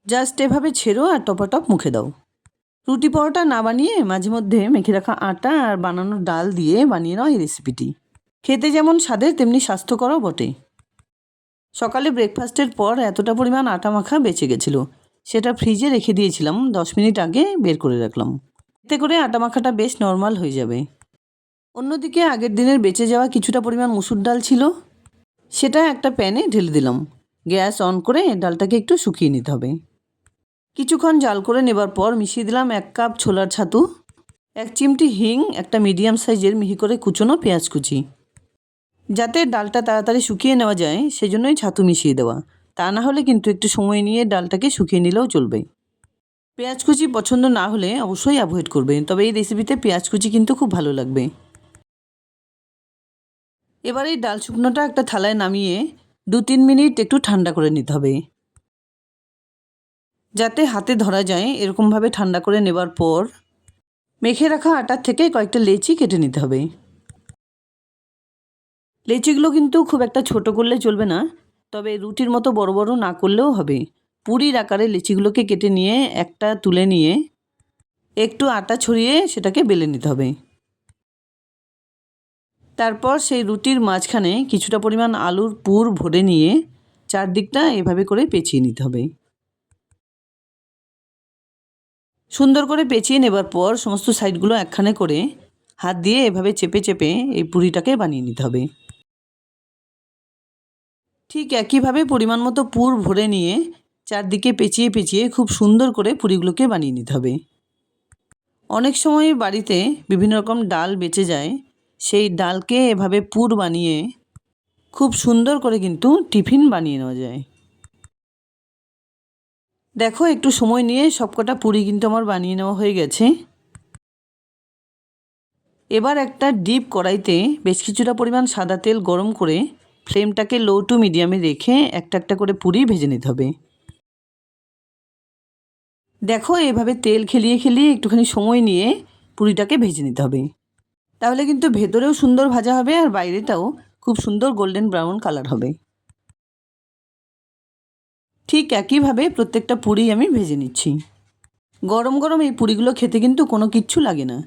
Just এভাবে ছেড়ো আর টপাটপ মুখে দাও। রুটি পরোটা না বানিয়ে মাঝে মধ্যে মেখে রাখা আটা আর বানানো ডাল দিয়ে বানিয়ে নাও এই রেসিপিটি। খেতে যেমন স্বাদের তেমনি স্বাস্থ্যকরও বটে। সকালে ব্রেকফাস্টের পর এতটা পরিমাণ আটা মাখা বেঁচে গেছিলো, সেটা ফ্রিজে রেখে দিয়েছিলাম, 10 মিনিট আগে বের করে রাখলাম। এতে করে আটা মাখাটা বেশ নর্মাল হয়ে যাবে। অন্যদিকে আগের দিনের বেঁচে যাওয়া কিছুটা পরিমাণ মুসুর ডাল ছিল, সেটা একটা প্যানে ঢেলে দিলাম। গ্যাস অন করে ডালটাকে একটু শুকিয়ে নিতে হবে। কিছুক্ষণ জাল করে নেবার পর মিশিয়ে দিলাম 1 কাপ ছোলার ছাতু, 1 চিমটি হিং, একটা মিডিয়াম সাইজের মিহি করে কুচোনো পেঁয়াজ কুচি। যাতে ডালটা তাড়াতাড়ি শুকিয়ে নেওয়া যায় সেজন্যই ছাতু মিশিয়ে দেওয়া, তা না হলে কিন্তু একটু সময় নিয়ে ডালটাকে শুকিয়ে নিলেও চলবে। পেঁয়াজ কুচি পছন্দ না হলে অবশ্যই অ্যাভয়েড করবে, তবে এই রেসিপিতে পেঁয়াজ কুচি কিন্তু খুব ভালো লাগবে। এবার এই ডাল শুকনোটা একটা থালায় নামিয়ে 2-3 মিনিট একটু ঠান্ডা করে নিতে হবে, যাতে হাতে ধরা যায়। এরকমভাবে ঠান্ডা করে নেবার পর মেখে রাখা আটার থেকে কয়েকটা লেচি কেটে নিতে হবে। লেচিগুলো কিন্তু খুব একটা ছোট করলে চলবে না, তবে রুটির মতো বড় বড় না করলেও হবে। পুরির আকারে লেচিগুলোকে কেটে নিয়ে একটা তুলে নিয়ে একটু আটা ছড়িয়ে সেটাকে বেলে নিতে হবে। তারপর সেই রুটির মাঝখানে কিছুটা পরিমাণ আলুর পুর ভরে নিয়ে চারদিকটা এভাবে করে পেঁচিয়ে নিতে হবে। সুন্দর করে পেঁচিয়ে নেবার পর সমস্ত সাইডগুলো একখানে করে হাত দিয়ে এভাবে চেপে চেপে এই পুরিটাকে বানিয়ে নিতে হবে। ঠিক একইভাবে পরিমাণ মতো পুর ভরে নিয়ে চারদিকে পেঁচিয়ে পেঁচিয়ে খুব সুন্দর করে পুরিগুলোকে বানিয়ে নিতে হবে। অনেক সময় বাড়িতে বিভিন্ন রকম ডাল বেঁচে যায়, সেই ডালকে এভাবে পুর বানিয়ে খুব সুন্দর করে কিন্তু টিফিন বানিয়ে নেওয়া যায়। দেখো একটু সময় নিয়ে সবকটা পুরি কিন্তু আমার বানিয়ে নেওয়া হয়ে গেছে। এবার একটা ডিপ কড়াইতে বেশ কিছুটা পরিমাণ সাদা তেল গরম করে ফ্লেমটাকে লো টু মিডিয়ামে রেখে একটা একটা করে পুরি ভেজে নিতে হবে। দেখো এভাবে তেল খেলিয়ে খেলিয়ে একটুখানি সময় নিয়ে পুরিটাকে ভেজে নিতে হবে, তাহলে কিন্তু ভেতরেও সুন্দর ভাজা হবে আর বাইরেটাও খুব সুন্দর গোল্ডেন ব্রাউন কালার হবে। ঠিক একইভাবে প্রত্যেকটা পুরি আমি ভেজে নিচ্ছি। গরম গরম এই পুরিগুলো খেতে কিন্তু কোনো কিচ্ছু লাগে না,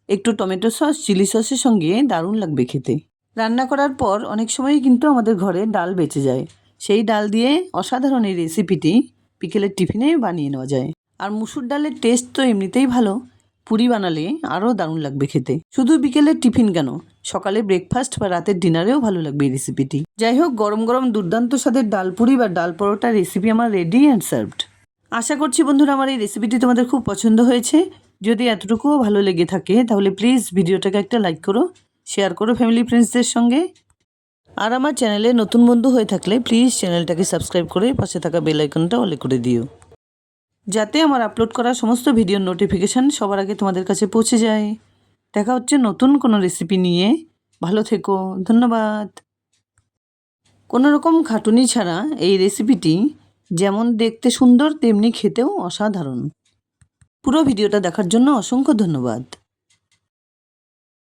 একটু টমেটো সস চিলি সসের সঙ্গে দারুণ লাগবে খেতে। রান্না করার পর অনেক সময়ই কিন্তু আমাদের ঘরে ডাল বেঁচে যায়, সেই ডাল দিয়ে অসাধারণ এই রেসিপিটি বিকেলের টিফিনে বানিয়ে নেওয়া যায়। আর মুসুর ডালের টেস্ট তো এমনিতেই ভালো, পুরি বানালে আরও দারুণ লাগবে খেতে। শুধু বিকেলের টিফিন কেন, সকালে ব্রেকফাস্ট বা রাতের ডিনারেও ভালো লাগবে এই রেসিপিটি। যাই হোক, গরম গরম দুর্দান্ত স্বাদের ডাল পুরি বা ডাল পরোটা রেসিপি আমার রেডি অ্যান্ড সার্ভড। আশা করছি বন্ধুরা আমার এই রেসিপিটি তোমাদের খুব পছন্দ হয়েছে। যদি এতটুকুও ভালো লেগে থাকে তাহলে প্লিজ ভিডিওটাকে একটা লাইক করো, শেয়ার করো ফ্যামিলি ফ্রেন্ডসদের সঙ্গে। আর আমার চ্যানেলে নতুন বন্ধু হয়ে থাকলে প্লিজ চ্যানেলটাকে সাবস্ক্রাইব করে পাশে থাকা বেল আইকনটা অলে করে দিও, যাতে আমার আপলোড করা সমস্ত ভিডিওর নোটিফিকেশান সবার আগে তোমাদের কাছে পৌঁছে যায়। দেখা হচ্ছে নতুন কোনো রেসিপি নিয়ে। ভালো থেকো, ধন্যবাদ। কোনো রকম খাটুনি ছাড়া এই রেসিপিটি যেমন দেখতে সুন্দর তেমনি খেতেও অসাধারণ। পুরো ভিডিওটা দেখার জন্য অসংখ্য ধন্যবাদ।